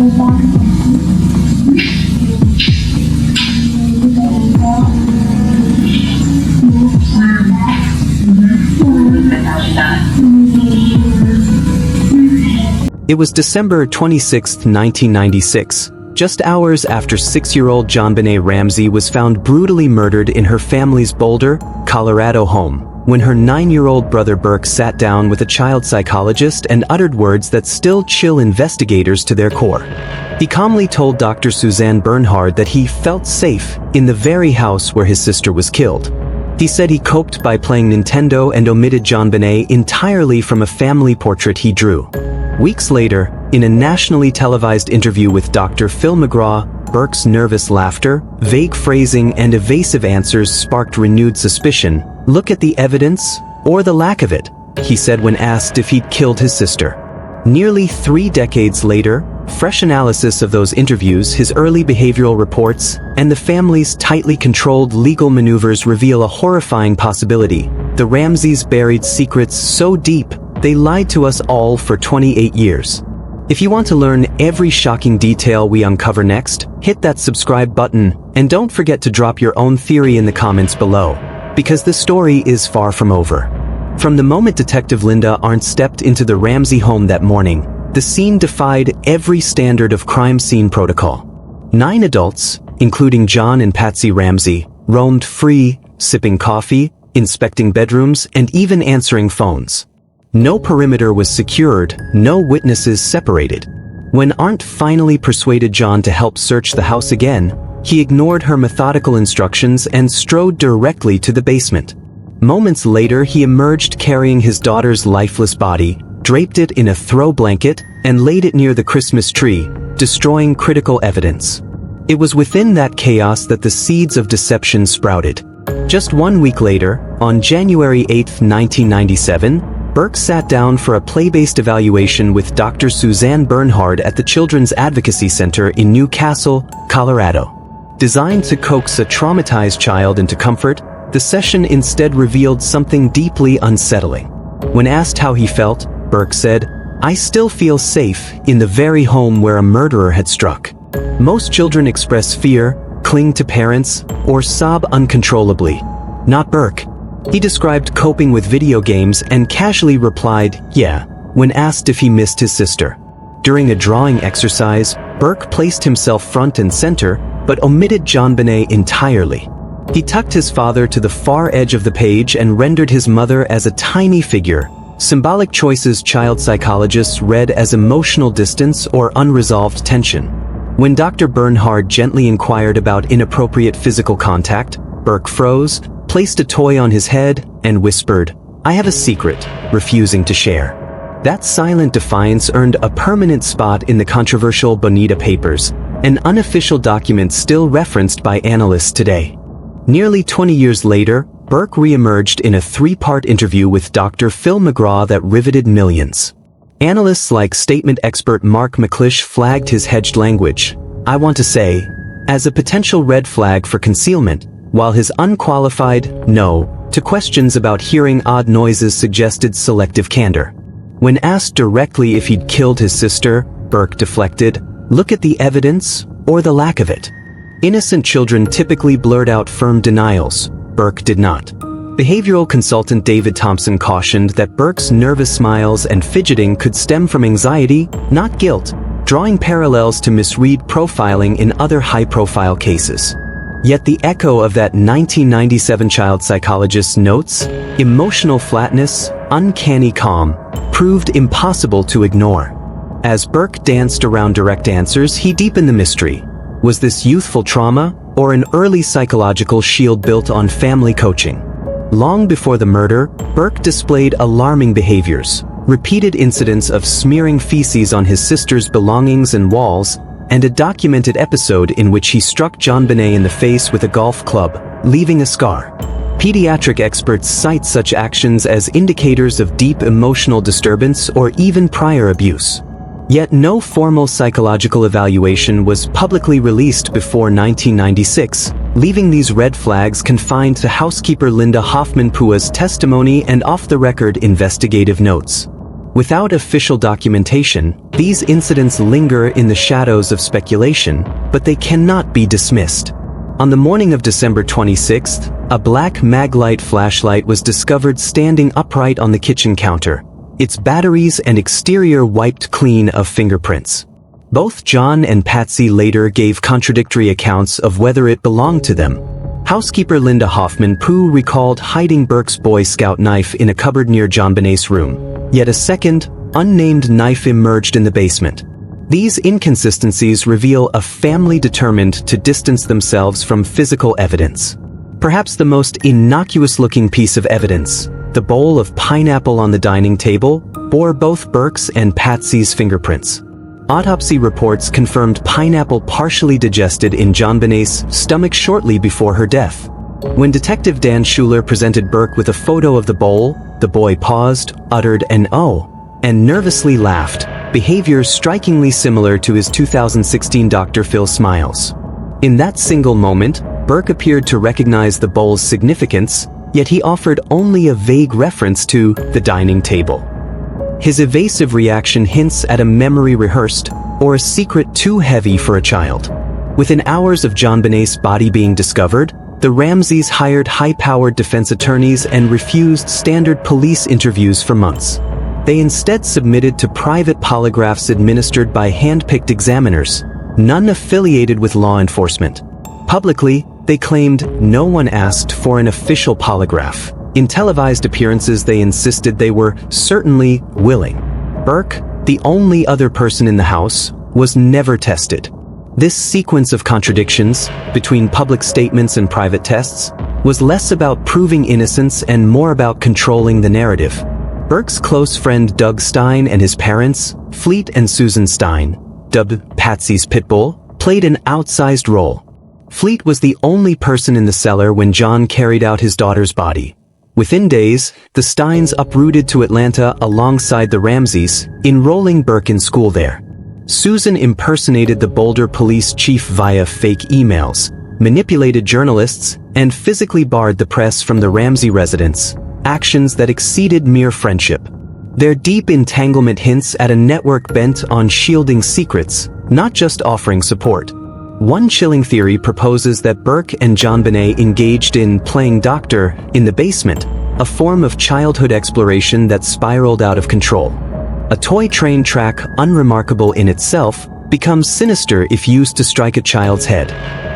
It was December 26, 1996, just hours after 6-year-old JonBenet Ramsey was found brutally murdered in her family's Boulder, Colorado home, when her 9-year-old brother Burke sat down with a child psychologist and uttered words that still chill investigators to their core. He calmly told Dr. Suzanne Bernhard that he felt safe in the very house where his sister was killed. He said he coped by playing Nintendo and omitted JonBenet entirely from a family portrait he drew. Weeks later, in a nationally televised interview with Dr. Phil McGraw, Burke's nervous laughter, vague phrasing, and evasive answers sparked renewed suspicion. "Look at the evidence, or the lack of it," he said when asked if he'd killed his sister. Nearly 3 decades later, fresh analysis of those interviews, his early behavioral reports, and the family's tightly controlled legal maneuvers reveal a horrifying possibility. The Ramseys buried secrets so deep, they lied to us all for 28 years. If you want to learn every shocking detail we uncover next, hit that subscribe button, and don't forget to drop your own theory in the comments below, because the story is far from over. From the moment Detective Linda Arndt stepped into the Ramsey home that morning, the scene defied every standard of crime scene protocol. 9 adults, including John and Patsy Ramsey, roamed free, sipping coffee, inspecting bedrooms, and even answering phones. No perimeter was secured, no witnesses separated. When Arndt finally persuaded John to help search the house again, he ignored her methodical instructions and strode directly to the basement. Moments later, he emerged carrying his daughter's lifeless body, draped it in a throw blanket, and laid it near the Christmas tree, destroying critical evidence. It was within that chaos that the seeds of deception sprouted. Just 1 week later, on January 8, 1997, Burke sat down for a play-based evaluation with Dr. Suzanne Bernhard at the Children's Advocacy Center in New Castle, Colorado. Designed to coax a traumatized child into comfort, the session instead revealed something deeply unsettling. When asked how he felt, Burke said, "I still feel safe in the very home where a murderer had struck." Most children express fear, cling to parents, or sob uncontrollably. Not Burke. He described coping with video games and casually replied, "Yeah," when asked if he missed his sister. During a drawing exercise, Burke placed himself front and center, but omitted JonBenet entirely. He tucked his father to the far edge of the page and rendered his mother as a tiny figure, symbolic choices child psychologists read as emotional distance or unresolved tension. When Dr. Bernhard gently inquired about inappropriate physical contact, Burke froze, placed a toy on his head, and whispered, "I have a secret," refusing to share. That silent defiance earned a permanent spot in the controversial Bonita Papers, an unofficial document still referenced by analysts today. Nearly 20 years later, Burke re-emerged in a 3-part interview with Dr. Phil McGraw that riveted millions. Analysts like statement expert Mark McClish flagged his hedged language, "I want to say," as a potential red flag for concealment, while his unqualified "no" to questions about hearing odd noises suggested selective candor. When asked directly if he'd killed his sister, Burke deflected, "Look at the evidence, or the lack of it." Innocent children typically blurt out firm denials. Burke did not. Behavioral consultant David Thompson cautioned that Burke's nervous smiles and fidgeting could stem from anxiety, not guilt, drawing parallels to misread profiling in other high-profile cases. Yet the echo of that 1997 child psychologist's notes, emotional flatness, uncanny calm, proved impossible to ignore. As Burke danced around direct answers, he deepened the mystery. Was this youthful trauma, or an early psychological shield built on family coaching? Long before the murder, Burke displayed alarming behaviors, repeated incidents of smearing feces on his sister's belongings and walls, and a documented episode in which he struck JonBenet in the face with a golf club, leaving a scar. Pediatric experts cite such actions as indicators of deep emotional disturbance or even prior abuse. Yet no formal psychological evaluation was publicly released before 1996, leaving these red flags confined to housekeeper Linda Hoffman-Pua's testimony and off-the-record investigative notes. Without official documentation, these incidents linger in the shadows of speculation, but they cannot be dismissed. On the morning of December 26th, a black Maglite flashlight was discovered standing upright on the kitchen counter, its batteries and exterior wiped clean of fingerprints. Both John and Patsy later gave contradictory accounts of whether it belonged to them. Housekeeper Linda Hoffman Pooh recalled hiding Burke's Boy Scout knife in a cupboard near JonBenet's room, yet a second, unnamed knife emerged in the basement. These inconsistencies reveal a family determined to distance themselves from physical evidence. Perhaps the most innocuous-looking piece of evidence, the bowl of pineapple on the dining table, bore both Burke's and Patsy's fingerprints. Autopsy reports confirmed pineapple partially digested in JonBenet's stomach shortly before her death. When Detective Dan Schuler presented Burke with a photo of the bowl, the boy paused, uttered an "oh," and nervously laughed, behavior strikingly similar to his 2016 Dr. Phil smiles. In that single moment, Burke appeared to recognize the bowl's significance, yet he offered only a vague reference to the dining table. His evasive reaction hints at a memory rehearsed, or a secret too heavy for a child. Within hours of JonBenet's body being discovered, the Ramseys hired high-powered defense attorneys and refused standard police interviews for months. They instead submitted to private polygraphs administered by hand-picked examiners, none affiliated with law enforcement. Publicly, they claimed no one asked for an official polygraph. In televised appearances, they insisted they were certainly willing. Burke, the only other person in the house, was never tested. This sequence of contradictions, between public statements and private tests, was less about proving innocence and more about controlling the narrative. Burke's close friend Doug Stein and his parents, Fleet and Susan Stein, dubbed Patsy's Pitbull, played an outsized role. Fleet was the only person in the cellar when John carried out his daughter's body. Within days, the Steins uprooted to Atlanta alongside the Ramseys, enrolling Burke in school there. Susan impersonated the Boulder police chief via fake emails, manipulated journalists, and physically barred the press from the Ramsey residence, actions that exceeded mere friendship. Their deep entanglement hints at a network bent on shielding secrets, not just offering support. One chilling theory proposes that Burke and JonBenet engaged in playing doctor in the basement, a form of childhood exploration that spiraled out of control. A toy train track, unremarkable in itself, becomes sinister if used to strike a child's head.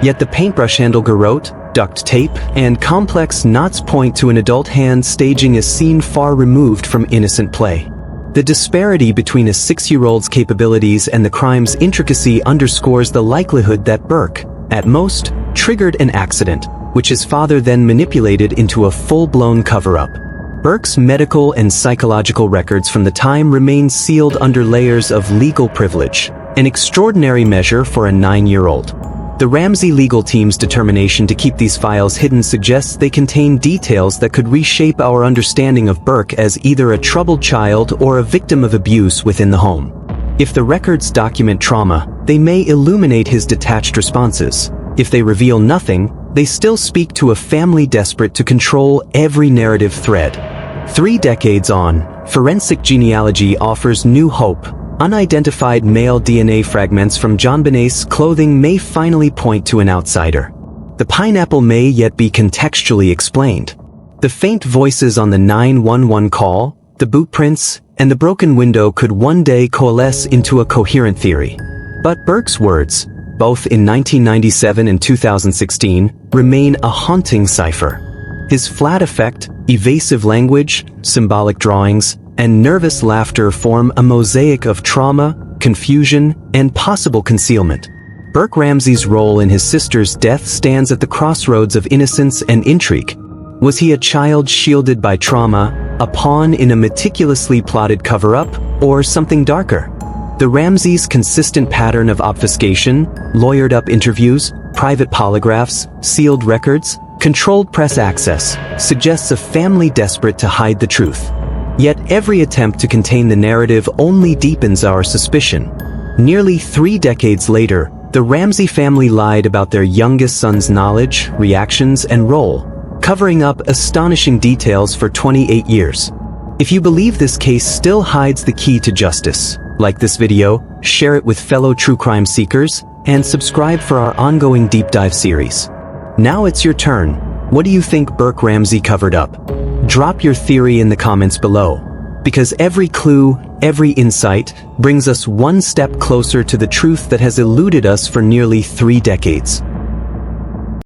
Yet the paintbrush handle garrote, duct tape, and complex knots point to an adult hand staging a scene far removed from innocent play. The disparity between a 6-year-old's capabilities and the crime's intricacy underscores the likelihood that Burke, at most, triggered an accident, which his father then manipulated into a full-blown cover-up. Burke's medical and psychological records from the time remain sealed under layers of legal privilege, an extraordinary measure for a 9-year-old. The Ramsey legal team's determination to keep these files hidden suggests they contain details that could reshape our understanding of Burke as either a troubled child or a victim of abuse within the home. If the records document trauma, they may illuminate his detached responses. If they reveal nothing, they still speak to a family desperate to control every narrative thread. 3 decades on, forensic genealogy offers new hope. Unidentified male DNA fragments from JonBenet's clothing may finally point to an outsider. The pineapple may yet be contextually explained. The faint voices on the 911 call, the boot prints, and the broken window could one day coalesce into a coherent theory. But Burke's words, both in 1997 and 2016, remain a haunting cipher. His flat affect, evasive language, symbolic drawings, and nervous laughter form a mosaic of trauma, confusion, and possible concealment. Burke Ramsay's role in his sister's death stands at the crossroads of innocence and intrigue. Was he a child shielded by trauma, a pawn in a meticulously plotted cover-up, or something darker? The Ramseys' consistent pattern of obfuscation, lawyered-up interviews, private polygraphs, sealed records, controlled press access, suggests a family desperate to hide the truth. Yet every attempt to contain the narrative only deepens our suspicion. Nearly 3 decades later, the Ramsey family lied about their youngest son's knowledge, reactions, and role, covering up astonishing details for 28 years. If you believe this case still hides the key to justice, like this video, share it with fellow true crime seekers, and subscribe for our ongoing deep dive series. Now it's your turn. What do you think Burke Ramsay covered up? Drop your theory in the comments below, because every clue, every insight, brings us one step closer to the truth that has eluded us for nearly 3 decades.